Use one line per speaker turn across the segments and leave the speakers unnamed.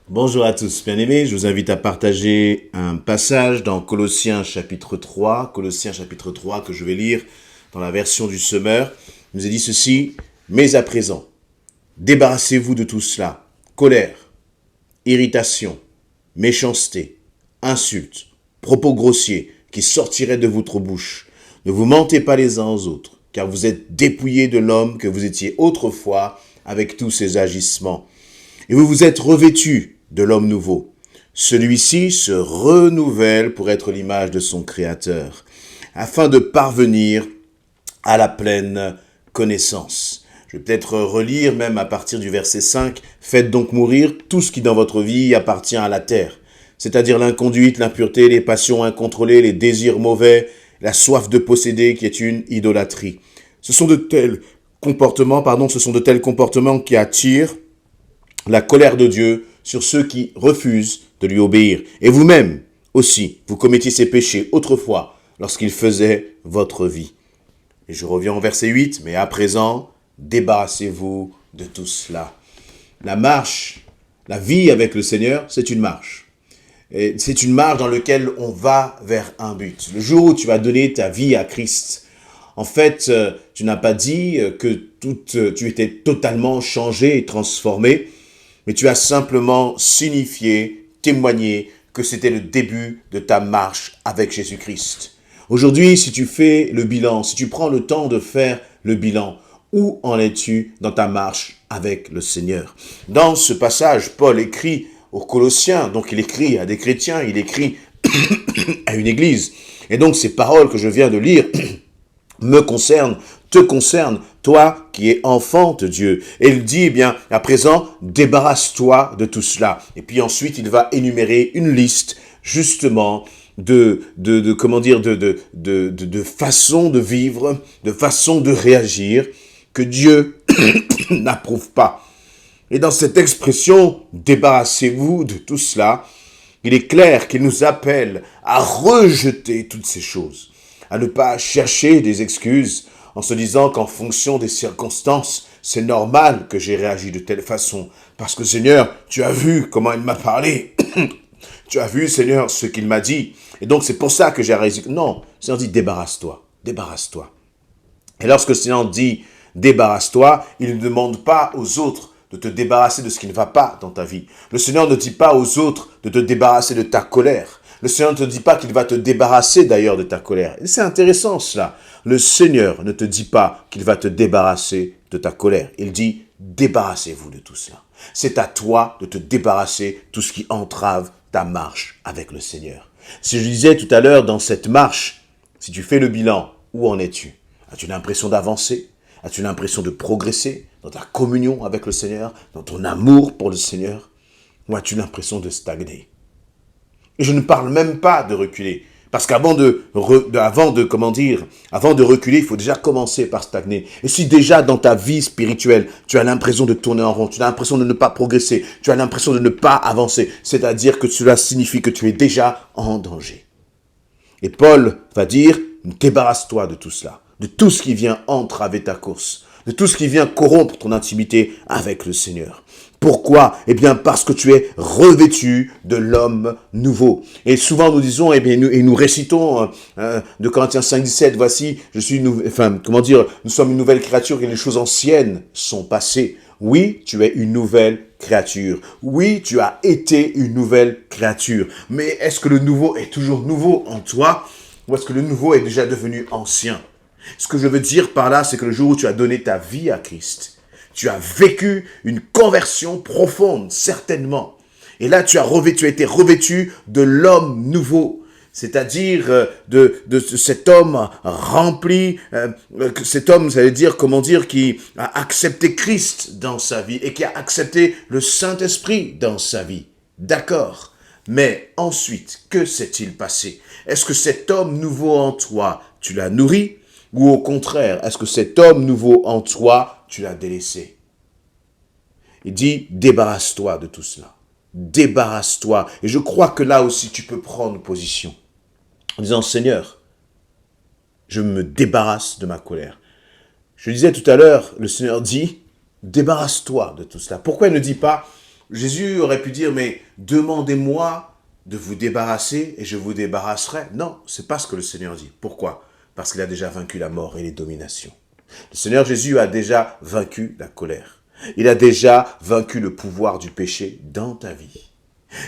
Bonjour à tous, bien-aimés, je vous invite à partager un passage dans Colossiens chapitre 3, que je vais lire dans la version du Semeur. Il nous est dit ceci: mais à présent, débarrassez-vous de tout cela: colère, irritation, méchanceté, insultes, propos grossiers qui sortiraient de votre bouche. Ne vous mentez pas les uns aux autres, car vous êtes dépouillés de l'homme que vous étiez autrefois avec tous ses agissements. Et vous vous êtes revêtus de l'homme nouveau. Celui-ci se renouvelle pour être l'image de son Créateur, afin de parvenir à la pleine connaissance. Je vais peut-être relire même à partir du verset 5. Faites donc mourir tout ce qui dans votre vie appartient à la terre, c'est-à-dire l'inconduite, l'impureté, les passions incontrôlées, les désirs mauvais, la soif de posséder qui est une idolâtrie. Ce sont de tels comportements qui attirent la colère de Dieu sur ceux qui refusent de lui obéir. Et vous-même aussi, vous commettiez ces péchés autrefois lorsqu'ils faisaient votre vie. Et je reviens au verset 8, mais à présent, débarrassez-vous de tout cela. La marche, la vie avec le Seigneur, c'est une marche. Et c'est une marche dans laquelle on va vers un but. Le jour où tu vas donner ta vie à Christ, en fait, tu n'as pas dit que tu étais totalement changé et transformé, mais tu as simplement signifié, témoigné que c'était le début de ta marche avec Jésus-Christ. Aujourd'hui, si tu fais le bilan, si tu prends le temps de faire le bilan, où en es-tu dans ta marche avec le Seigneur? Dans ce passage, Paul écrit aux Colossiens, donc il écrit à des chrétiens, il écrit à une église. Et donc ces paroles que je viens de lire me concernent, te concernent, toi qui es enfant de Dieu. Et il dit, eh bien, à présent, débarrasse-toi de tout cela. Et puis ensuite, il va énumérer une liste, justement, de façons de vivre, de façons de réagir, que Dieu n'approuve pas. Et dans cette expression, débarrassez-vous de tout cela, il est clair qu'il nous appelle à rejeter toutes ces choses, à ne pas chercher des excuses en se disant qu'en fonction des circonstances, c'est normal que j'ai réagi de telle façon. Parce que Seigneur, tu as vu comment il m'a parlé. Tu as vu, Seigneur, ce qu'il m'a dit. Et donc c'est pour ça que j'ai réagi. Non, le Seigneur dit débarrasse-toi, débarrasse-toi. Et lorsque le Seigneur dit débarrasse-toi, il ne demande pas aux autres de te débarrasser de ce qui ne va pas dans ta vie. Le Seigneur ne dit pas aux autres de te débarrasser de ta colère. Le Seigneur ne te dit pas qu'il va te débarrasser d'ailleurs de ta colère. Et c'est intéressant cela. Le Seigneur ne te dit pas qu'il va te débarrasser de ta colère. Il dit débarrassez-vous de tout cela. C'est à toi de te débarrasser de tout ce qui entrave ta marche avec le Seigneur. Si je disais tout à l'heure dans cette marche, si tu fais le bilan, où en es-tu? As-tu l'impression d'avancer? As-tu l'impression de progresser dans ta communion avec le Seigneur, dans ton amour pour le Seigneur? Ou as-tu l'impression de stagner? Et je ne parle même pas de reculer. Parce qu'avant avant de reculer, il faut déjà commencer par stagner. Et si déjà dans ta vie spirituelle, tu as l'impression de tourner en rond, tu as l'impression de ne pas progresser, tu as l'impression de ne pas avancer, c'est-à-dire que cela signifie que tu es déjà en danger. Et Paul va dire, débarrasse-toi de tout cela, de tout ce qui vient entraver ta course, de tout ce qui vient corrompre ton intimité avec le Seigneur. Pourquoi? Eh bien, parce que tu es revêtu de l'homme nouveau. Et souvent, nous disons, eh bien, nous récitons de Corinthiens 5, 17, voici, nous sommes une nouvelle créature et les choses anciennes sont passées. Oui, tu es une nouvelle créature. Oui, tu as été une nouvelle créature. Mais est-ce que le nouveau est toujours nouveau en toi ou est-ce que le nouveau est déjà devenu ancien? Ce que je veux dire par là, c'est que le jour où tu as donné ta vie à Christ, tu as vécu une conversion profonde, certainement. Et là, tu as été revêtu de l'homme nouveau. C'est-à-dire de cet homme rempli, cet homme, ça veut dire, qui a accepté Christ dans sa vie et qui a accepté le Saint-Esprit dans sa vie. D'accord. Mais ensuite, que s'est-il passé? Est-ce que cet homme nouveau en toi, tu l'as nourri? Ou au contraire, est-ce que cet homme nouveau en toi, tu l'as délaissé? Il dit, débarrasse-toi de tout cela. Débarrasse-toi. Et je crois que là aussi, tu peux prendre position. En disant, Seigneur, je me débarrasse de ma colère. Je disais tout à l'heure, le Seigneur dit, débarrasse-toi de tout cela. Pourquoi il ne dit pas, Jésus aurait pu dire, mais demandez-moi de vous débarrasser et je vous débarrasserai. Non, c'est pas ce que le Seigneur dit. Pourquoi? Parce qu'il a déjà vaincu la mort et les dominations. Le Seigneur Jésus a déjà vaincu la colère. Il a déjà vaincu le pouvoir du péché dans ta vie.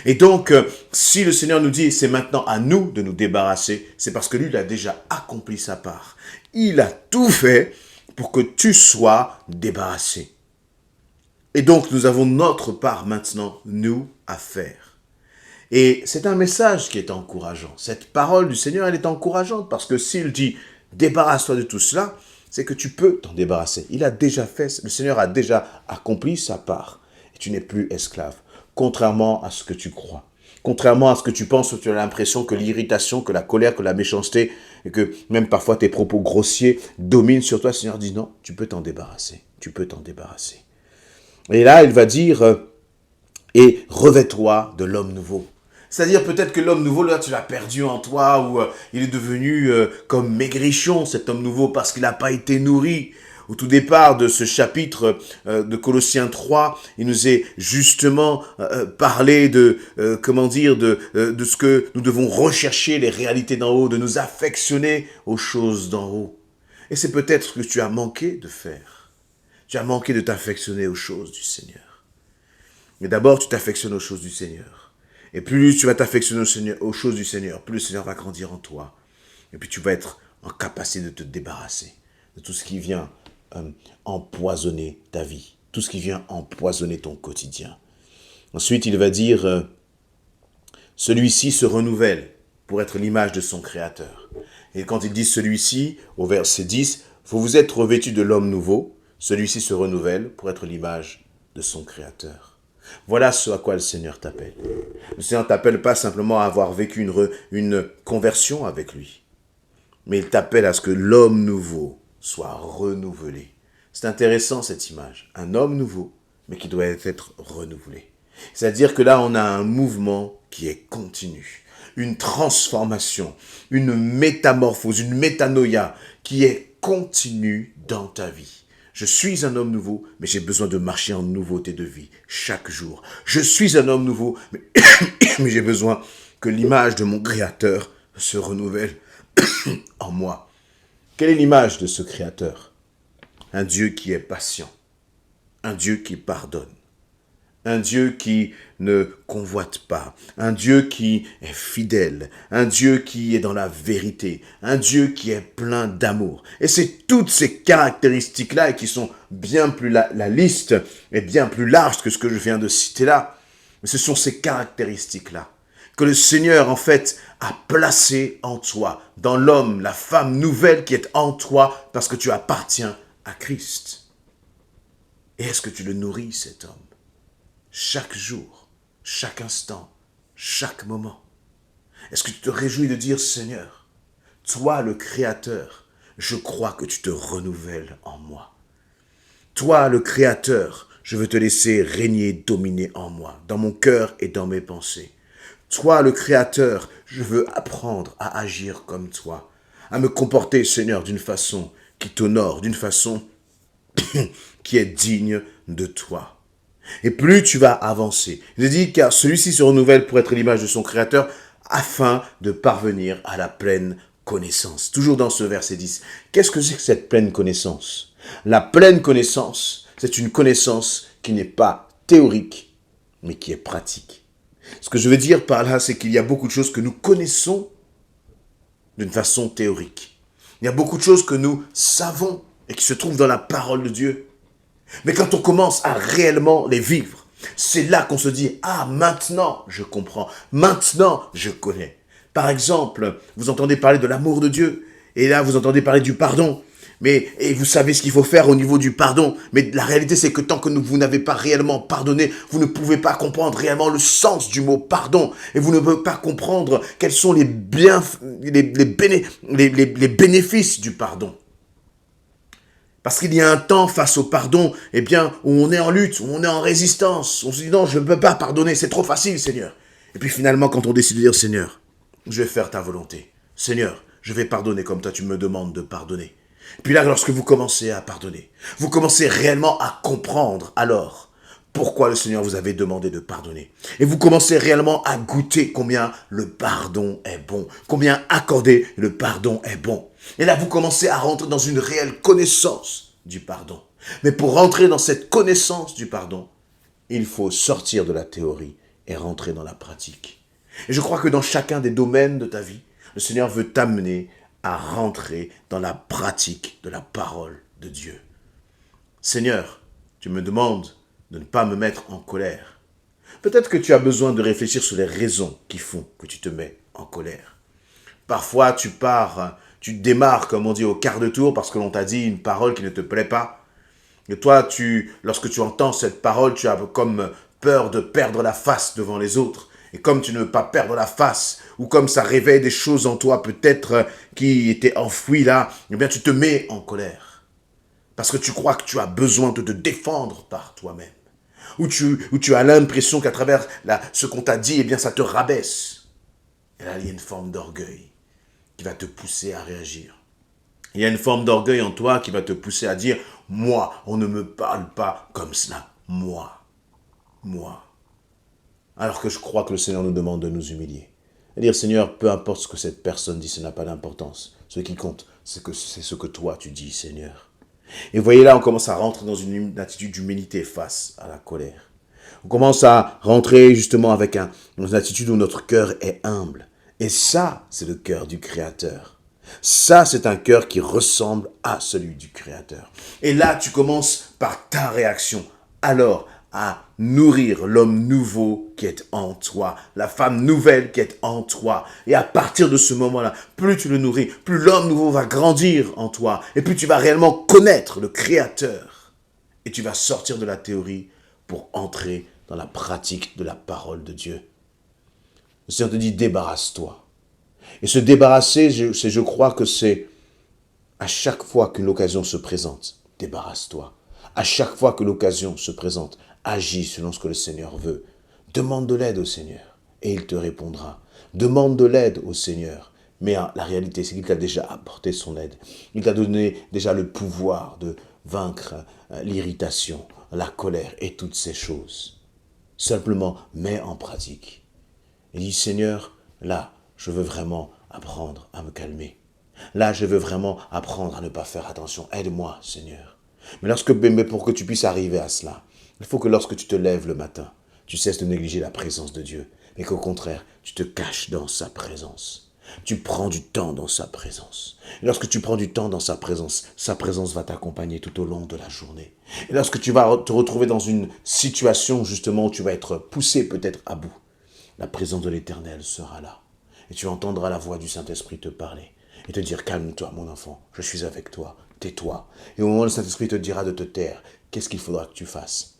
Et donc, si le Seigneur nous dit, c'est maintenant à nous de nous débarrasser, c'est parce que lui, il a déjà accompli sa part. Il a tout fait pour que tu sois débarrassé. Et donc, nous avons notre part maintenant, nous, à faire. Et c'est un message qui est encourageant. Cette parole du Seigneur, elle est encourageante parce que s'il dit, débarrasse-toi de tout cela, c'est que tu peux t'en débarrasser. Il a déjà fait, le Seigneur a déjà accompli sa part. Et tu n'es plus esclave. Contrairement à ce que tu crois. Contrairement à ce que tu penses, où tu as l'impression que l'irritation, que la colère, que la méchanceté, et que même parfois tes propos grossiers dominent sur toi, le Seigneur dit non, tu peux t'en débarrasser. Tu peux t'en débarrasser. Et là, il va dire, et revêt-toi de l'homme nouveau. C'est-à-dire peut-être que l'homme nouveau, là, tu l'as perdu en toi, ou il est devenu comme maigrichon, cet homme nouveau, parce qu'il n'a pas été nourri. Au tout départ de ce chapitre de Colossiens 3, il nous est justement parlé de, de ce que nous devons rechercher, les réalités d'en haut, de nous affectionner aux choses d'en haut. Et c'est peut-être ce que tu as manqué de faire. Tu as manqué de t'affectionner aux choses du Seigneur. Mais d'abord, tu t'affectionnes aux choses du Seigneur. Et plus tu vas t'affectionner aux choses du Seigneur, plus le Seigneur va grandir en toi. Et puis tu vas être en capacité de te débarrasser de tout ce qui vient empoisonner ta vie, tout ce qui vient empoisonner ton quotidien. Ensuite, il va dire, celui-ci se renouvelle pour être l'image de son Créateur. Et quand il dit celui-ci, au verset 10, vous vous êtes revêtus de l'homme nouveau, celui-ci se renouvelle pour être l'image de son Créateur. Voilà ce à quoi le Seigneur t'appelle. Le Seigneur ne t'appelle pas simplement à avoir vécu une conversion avec lui, mais il t'appelle à ce que l'homme nouveau soit renouvelé. C'est intéressant cette image. Un homme nouveau, mais qui doit être renouvelé. C'est-à-dire que là, on a un mouvement qui est continu. Une transformation, une métamorphose, une métanoïa qui est continue dans ta vie. Je suis un homme nouveau, mais j'ai besoin de marcher en nouveauté de vie chaque jour. Je suis un homme nouveau, mais j'ai besoin que l'image de mon Créateur se renouvelle en moi. Quelle est l'image de ce Créateur? Un Dieu qui est patient, un Dieu qui pardonne, un Dieu qui ne convoite pas, un Dieu qui est fidèle, un Dieu qui est dans la vérité, un Dieu qui est plein d'amour. Et c'est toutes ces caractéristiques-là et qui sont bien plus, la liste est bien plus large que ce que je viens de citer là. Mais ce sont ces caractéristiques-là que le Seigneur, en fait, a placé en toi, dans l'homme, la femme nouvelle qui est en toi, parce que tu appartiens à Christ. Et est-ce que tu le nourris, cet homme? Chaque jour, chaque instant, chaque moment. Est-ce que tu te réjouis de dire, Seigneur, toi le Créateur, je crois que tu te renouvelles en moi. Toi le Créateur, je veux te laisser régner, dominer en moi, dans mon cœur et dans mes pensées. Toi, le Créateur, je veux apprendre à agir comme toi, à me comporter, Seigneur, d'une façon qui t'honore, d'une façon qui est digne de toi. Et plus tu vas avancer. Il dit, car celui-ci se renouvelle pour être l'image de son Créateur, afin de parvenir à la pleine connaissance. Toujours dans ce verset 10. Qu'est-ce que c'est que cette pleine connaissance? La pleine connaissance, c'est une connaissance qui n'est pas théorique, mais qui est pratique. Ce que je veux dire par là, c'est qu'il y a beaucoup de choses que nous connaissons d'une façon théorique. Il y a beaucoup de choses que nous savons et qui se trouvent dans la parole de Dieu. Mais quand on commence à réellement les vivre, c'est là qu'on se dit, ah, maintenant je comprends, maintenant je connais. Par exemple, vous entendez parler de l'amour de Dieu, et là vous entendez parler du pardon. Et vous savez ce qu'il faut faire au niveau du pardon. Mais la réalité, c'est que tant que vous n'avez pas réellement pardonné, vous ne pouvez pas comprendre réellement le sens du mot pardon. Et vous ne pouvez pas comprendre quels sont les bénéfices du pardon. Parce qu'il y a un temps face au pardon, eh bien, où on est en lutte, où on est en résistance. On se dit non, je ne peux pas pardonner, c'est trop facile, Seigneur. Et puis finalement, quand on décide de dire, Seigneur, je vais faire ta volonté. Seigneur, je vais pardonner comme toi tu me demandes de pardonner. Puis là, lorsque vous commencez à pardonner, vous commencez réellement à comprendre alors pourquoi le Seigneur vous avait demandé de pardonner. Et vous commencez réellement à goûter combien le pardon est bon, combien accorder le pardon est bon. Et là, vous commencez à rentrer dans une réelle connaissance du pardon. Mais pour rentrer dans cette connaissance du pardon, il faut sortir de la théorie et rentrer dans la pratique. Et je crois que dans chacun des domaines de ta vie, le Seigneur veut t'amener à rentrer dans la pratique de la parole de Dieu. Seigneur, tu me demandes de ne pas me mettre en colère. Peut-être que tu as besoin de réfléchir sur les raisons qui font que tu te mets en colère. Parfois, tu démarres, comme on dit, au quart de tour parce que l'on t'a dit une parole qui ne te plaît pas. Et toi, lorsque tu entends cette parole, tu as comme peur de perdre la face devant les autres. Et comme tu ne veux pas perdre la face, ou comme ça réveille des choses en toi peut-être qui étaient enfouies là, eh bien tu te mets en colère. Parce que tu crois que tu as besoin de te défendre par toi-même. Ou tu as l'impression qu'à travers ce qu'on t'a dit, eh bien ça te rabaisse. Et là, il y a une forme d'orgueil qui va te pousser à réagir. Il y a une forme d'orgueil en toi qui va te pousser à dire « Moi, on ne me parle pas comme cela. Moi. » Alors que je crois que le Seigneur nous demande de nous humilier. Et dire « Seigneur, peu importe ce que cette personne dit, ça n'a pas d'importance. Ce qui compte, c'est ce que toi tu dis, Seigneur. » Et vous voyez là, on commence à rentrer dans une attitude d'humilité face à la colère. On commence à rentrer justement avec dans une attitude où notre cœur est humble. Et ça, c'est le cœur du Créateur. Ça, c'est un cœur qui ressemble à celui du Créateur. Et là, tu commences par ta réaction. Alors, à nourrir l'homme nouveau qui est en toi, la femme nouvelle qui est en toi. Et à partir de ce moment-là, plus tu le nourris, plus l'homme nouveau va grandir en toi. Et plus tu vas réellement connaître le Créateur. Et tu vas sortir de la théorie pour entrer dans la pratique de la parole de Dieu. Le Seigneur te dit, débarrasse-toi. Et se débarrasser, je crois que c'est à chaque fois qu'une occasion se présente, débarrasse-toi. À chaque fois que l'occasion se présente, agis selon ce que le Seigneur veut. Demande de l'aide au Seigneur et il te répondra. Demande de l'aide au Seigneur. Mais la réalité, c'est qu'il t'a déjà apporté son aide. Il t'a donné déjà le pouvoir de vaincre l'irritation, la colère et toutes ces choses. Simplement, mets en pratique. Et dis, Seigneur, là, je veux vraiment apprendre à me calmer. Là, je veux vraiment apprendre à ne pas faire attention. Aide-moi, Seigneur. Mais pour que tu puisses arriver à cela, il faut que lorsque tu te lèves le matin, tu cesses de négliger la présence de Dieu, mais qu'au contraire, tu te caches dans sa présence. Tu prends du temps dans sa présence. Et lorsque tu prends du temps dans sa présence va t'accompagner tout au long de la journée. Et lorsque tu vas te retrouver dans une situation justement où tu vas être poussé peut-être à bout, la présence de l'Éternel sera là. Et tu entendras la voix du Saint-Esprit te parler et te dire « Calme-toi, mon enfant, je suis avec toi, tais-toi. » Et au moment où le Saint-Esprit te dira de te taire, qu'est-ce qu'il faudra que tu fasses?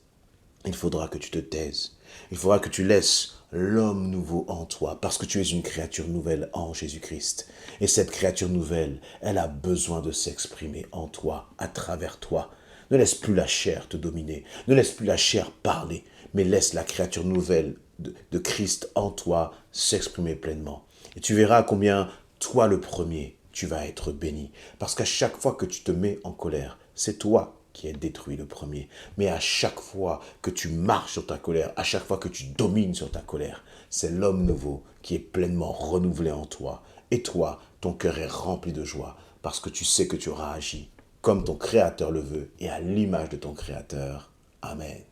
Il faudra que tu te taises. Il faudra que tu laisses l'homme nouveau en toi, parce que tu es une créature nouvelle en Jésus-Christ. Et cette créature nouvelle, elle a besoin de s'exprimer en toi, à travers toi. Ne laisse plus la chair te dominer, ne laisse plus la chair parler, mais laisse la créature nouvelle de Christ en toi s'exprimer pleinement. Et tu verras combien, toi le premier, tu vas être béni. Parce qu'à chaque fois que tu te mets en colère, c'est toi qui es détruit le premier. Mais à chaque fois que tu marches sur ta colère, à chaque fois que tu domines sur ta colère, c'est l'homme nouveau qui est pleinement renouvelé en toi. Et toi, ton cœur est rempli de joie parce que tu sais que tu auras agi comme ton Créateur le veut et à l'image de ton Créateur. Amen.